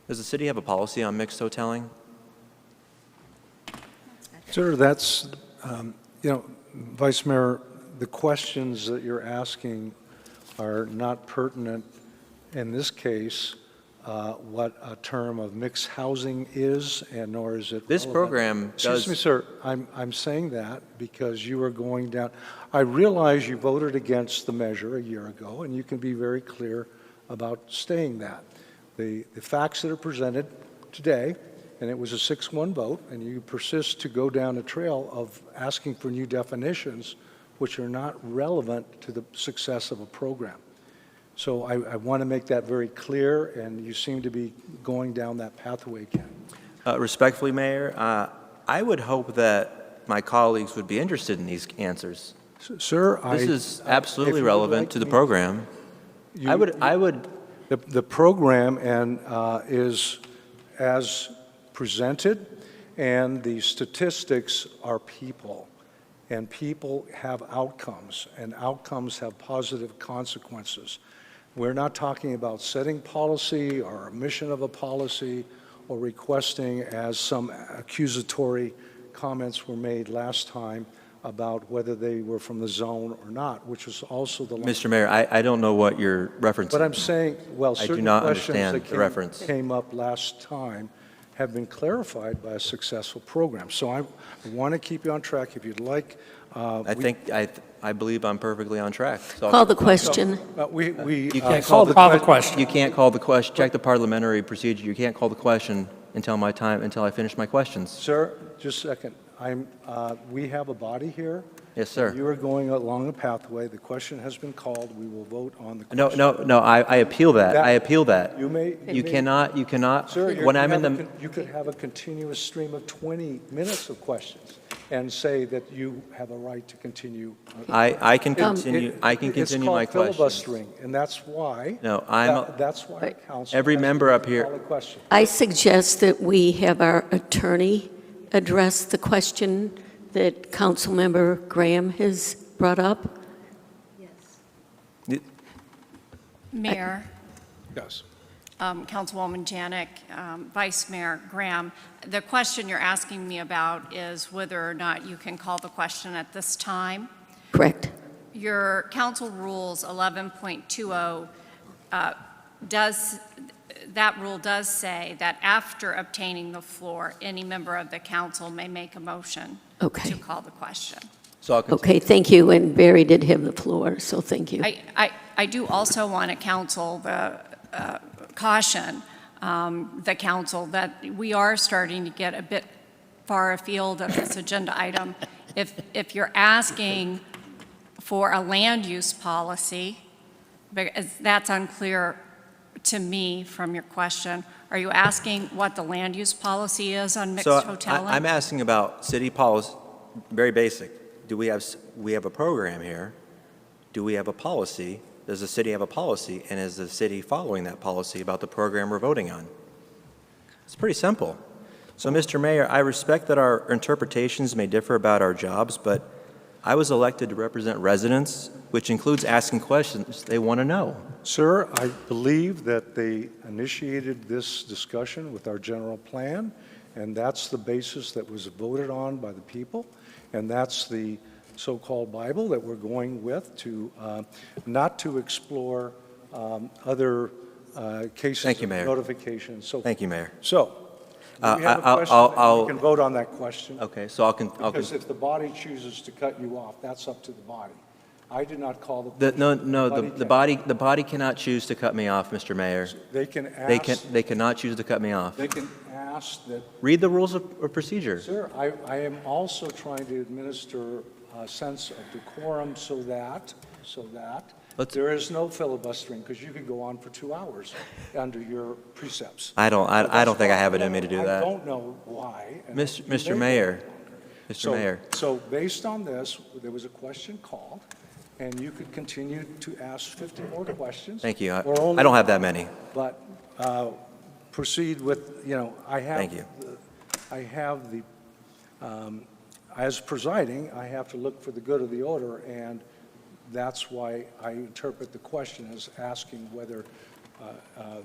Does the city have a policy on mixed hoteling? Sir, that's, Vice Mayor, the questions that you're asking are not pertinent in this case, what a term of mixed housing is, and nor is it This relevant. program does. Excuse me, sir, I'm saying that because you are going down. I realize you voted against the measure a year ago, and you can be very clear about staying that. The facts that are presented today, and it was a 6-1 vote, and you persist to go down a trail of asking for new definitions which are not relevant to the success of a program. So I want to make that very clear, and you seem to be going down that pathway again. Respectfully, Mayor, I would hope that my colleagues would be interested in these answers. Sir, This is absolutely relevant to the program. I would. The program is as presented, and the statistics are people, and people have outcomes, and outcomes have positive consequences. We're not talking about setting policy or omission of a policy or requesting, as some accusatory comments were made last time, about whether they were from the zone or not, which was also the... Mr. Mayor, I don't know what you're referencing. But I'm saying, well, I do certain not questions understand that the reference. came up last time have been clarified by a successful program. So I want to keep you on track if you'd like. I believe I'm perfectly on track. So Call the question. you can't Call the question. You can't call the question. Check the parliamentary procedure. You can't call the question until I finish my questions. Sir, just a second. We have a body here. Yes, sir. You are going along a pathway. The question has been called. We will vote on the question. No. I appeal that. I appeal that. You cannot. Sir, When I'm in the. you could have a continuous stream of 20 minutes of questions and say that you have a right to continue. I can continue. I can continue my It's called questions. filibustering, and that's why. No, That's why council. every has member to up here- call a question. I suggest that we have our attorney address the question that Councilmember Graham has brought up. Mayor, Yes. Councilwoman Janik, Vice Mayor Graham, the question you're asking me about is whether or not you can call the question at this time. Correct. Your council rules 11.20 that rule does say that after obtaining the floor, any member of the council may make a motion Okay. to call the question. So I'll continue. Okay, thank you, and Barry did have the floor, so thank you. I do also want to counsel caution the council that we are starting to get a bit far afield of this agenda item. If you're asking for a land use policy, because that's unclear to me from your question, are you asking what the land use policy is on mixed hoteling? I'm asking about city policy, very basic. Do we have a program here? Do we have a policy? Does the city have a policy? And is the city following that policy about the program we're voting on? It's pretty simple. So, Mr. Mayor, I respect that our interpretations may differ about our jobs, but I was elected to represent residents, which includes asking questions they want to know. Sir, I believe that they initiated this discussion with our general plan, and that's the basis that was voted on by the people, and that's the so-called Bible that we're going with to not to explore other cases Thank you, of Mayor. notification. So, Thank you, Mayor. So, we have a question, we can vote on that question. Okay, so Because if the body chooses to cut you off, that's up to the body. I did not call the. The body cannot choose to cut me off, Mr. Mayor. They can ask. They cannot choose to cut me off. They can ask that. Read the rules of procedure. Sir, I am also trying to administer a sense of decorum so that there is no filibustering, because you could go on for 2 hours under your precepts. I don't think I have it in me to do I that. don't know why. and Mr. you may Mayor, know. Mr. Mayor. So based on this, there was a question called, and you could continue to ask 50 more questions. Thank you. or only I don't have that many. But proceed with, I have. Thank you. I have as presiding, I have to look for the good of the order, and that's why I interpret the question as asking whether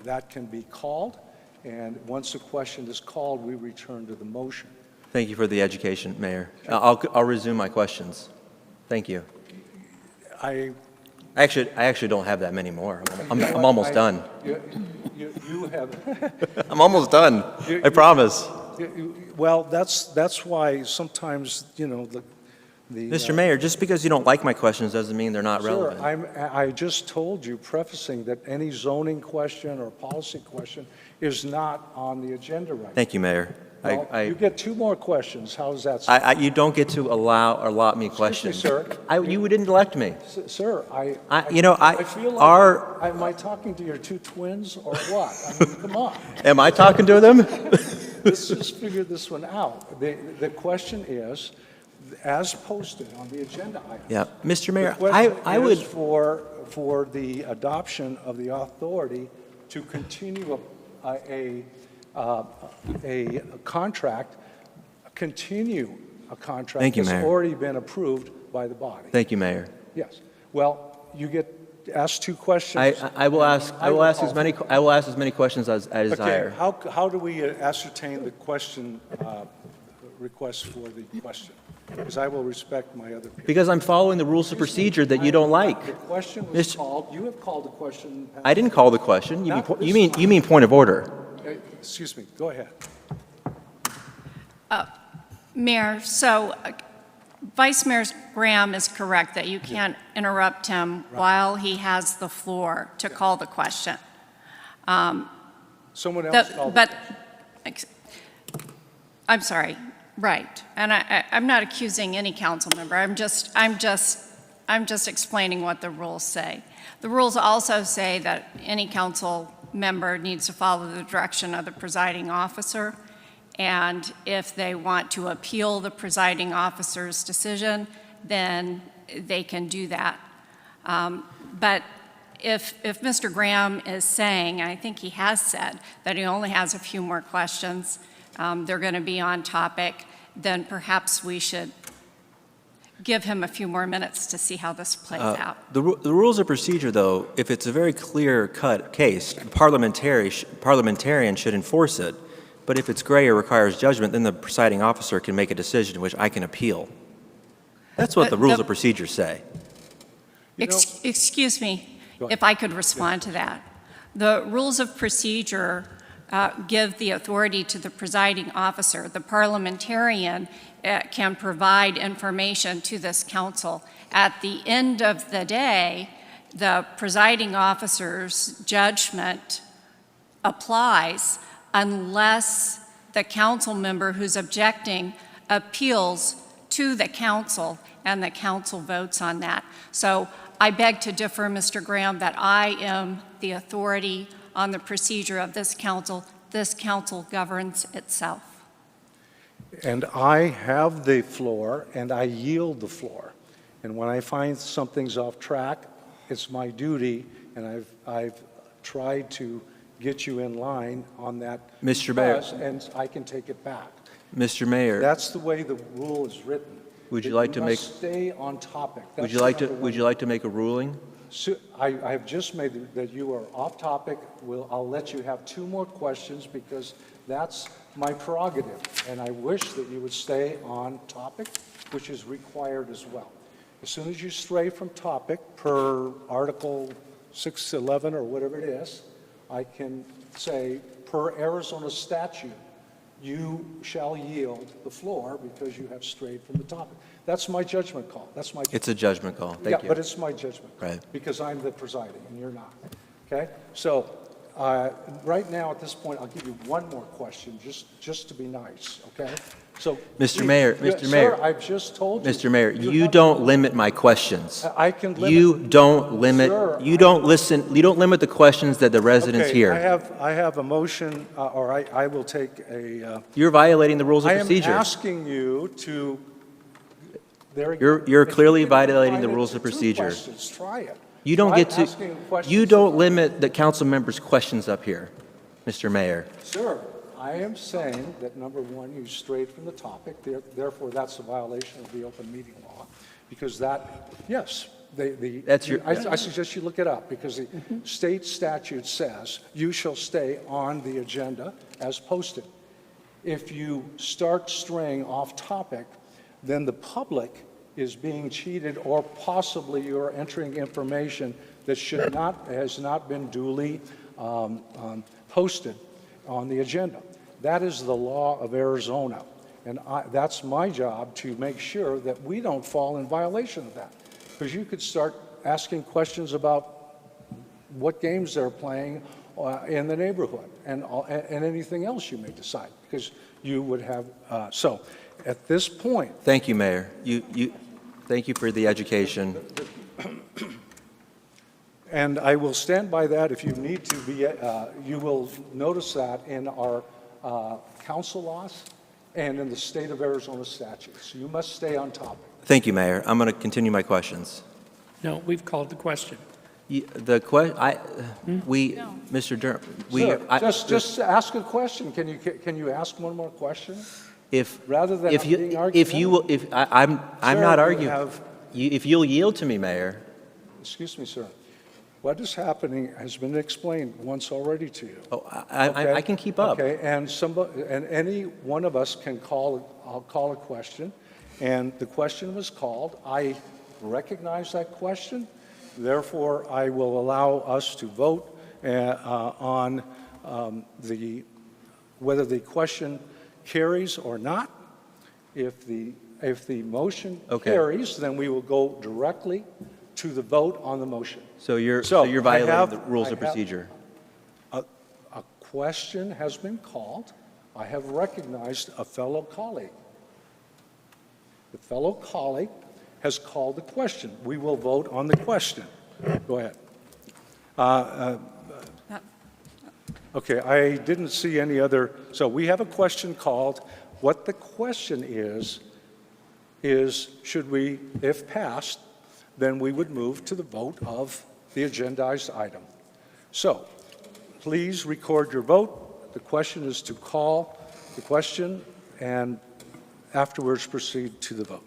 that can be called, And once a question is called, we return to the motion. Thank you for the education, Mayor. I'll resume my questions. Thank you. I I actually don't have that many more. I'm almost done. You have, I'm almost done. I promise. well, that's why sometimes, the. Mr. Mayor, just because you don't like my questions doesn't mean they're not Sir, relevant. I just told you, prefacing that any zoning question or policy question is not on the agenda right now. Thank you, Mayor. Well, you get 2 more questions. How does that sound? You don't get to allot me questions. Excuse me, sir. You didn't elect me. Sir, I feel like, am I talking to your 2 twins or what? I mean, come on. Am I talking to them? Let's just figure this one out. The question is, as posted on the agenda item. Yeah, Mr. Mayor, The question I would. is for the adoption of the authority to continue a contract, continue a contract Thank you, that's Mayor. already been approved by the body. Thank you, Mayor. Yes. Well, you get asked 2 questions. I will ask as many questions as I desire. Okay. How do we ascertain the question request for the question? Because I will respect my other people. Because I'm following the rules of procedure that you don't like. The question was called. You have called the question. I didn't call the question. Not this You mean point of order. Excuse me. Go ahead. Mayor, so Vice Mayor Graham is correct that you can't interrupt him while he has the floor to call the question. Someone else called. I'm sorry, right. And I'm not accusing any council member. I'm just explaining what the rules say. The rules also say that any council member needs to follow the direction of the presiding officer. And if they want to appeal the presiding officer's decision, then they can do that. But if Mr. Graham is saying, and I think he has said, that he only has a few more questions, they're going to be on topic, then perhaps we should give him a few more minutes to see how this plays out. The rules of procedure, though, if it's a very clear-cut case, a parliamentarian should enforce it. But if it's gray or requires judgment, then the presiding officer can make a decision which I can appeal. That's what the rules of procedure say. Excuse me, if I could respond to that. The rules of procedure give the authority to the presiding officer. The parliamentarian can provide information to this council. At the end of the day, the presiding officer's judgment applies unless the council member who's objecting appeals to the council and the council votes on that. So I beg to differ, Mr. Graham, that I am the authority on the procedure of this council. This council governs itself. And I have the floor, and I yield the floor. And when I find something's off track, it's my duty, and I've tried to get you in line on that. Mr. Mayor. And I can take it back. Mr. Mayor. That's the way the rule is written. Would you like to make? Stay on topic. Would you like to make a ruling? So I have just made that you are off topic. I'll let you have 2 more questions because that's my prerogative. And I wish that you would stay on topic, which is required as well. As soon as you stray from topic per Article 611 or whatever it is, I can say per Arizona statute, you shall yield the floor because you have strayed from the topic. That's my judgment call. That's my. It's a judgment call. Thank you. But it's my judgment call. Right. Because I'm the presiding and you're not. Okay? So right now at this point, I'll give you 1 more question just to be nice. Okay? So. Mr. Mayor, Sir, I've just told you. Mr. Mayor, you don't limit my questions. I can limit. You don't limit. Sir, You don't listen. You don't limit the questions that the residents Okay, hear. I have a motion, or I will take a. You're violating the rules of I am procedure. asking you to. You're clearly violating the rules of procedure. Try it. You don't Try get to. asking questions. You don't limit the council members' questions up here, Mr. Mayor. Sir, I am saying that number 1, you strayed from the topic. Therefore, that's a violation of the open meeting law, because that. Yes. That's your- I suggest you look it up, because the state statute says you shall stay on the agenda as posted. If you start straying off topic, then the public is being cheated, or possibly you're entering information that has not been duly posted on the agenda. That is the law of Arizona, and that's my job to make sure that we don't fall in violation of that. Because you could start asking questions about what games they're playing in the neighborhood, and anything else you may decide, because you would have, so at this point. Thank you, Mayor. Thank you for the education. And I will stand by that. If you need to be, you will notice that in our council laws and in the state of Arizona statutes. You must stay on topic. Thank you, Mayor. I'm going to continue my questions. No, we've called the question. Mr. Durham, Sir, just ask a question. Can you ask one more question? Rather than being argumentative? I'm Sir, not you arguing. have- If you'll yield to me, Mayor. Excuse me, sir. What is happening has been explained once already to you. Oh, I can keep up. Okay, and any one of us can I'll call a question, and the question was called. I recognize that question. Therefore, I will allow us to vote on whether the question carries or not. If the motion carries, then we will go directly to the vote on the motion. So you're I violating have- the rules I of have- procedure. A question has been called. I have recognized a fellow colleague. The fellow colleague has called the question. We will vote on the question. Go ahead. Okay, I didn't see any other, so we have a question called. What the question is should we, if passed, then we would move to the vote of the agendized item. So, please record your vote. The question is to call the question and afterwards proceed to the vote.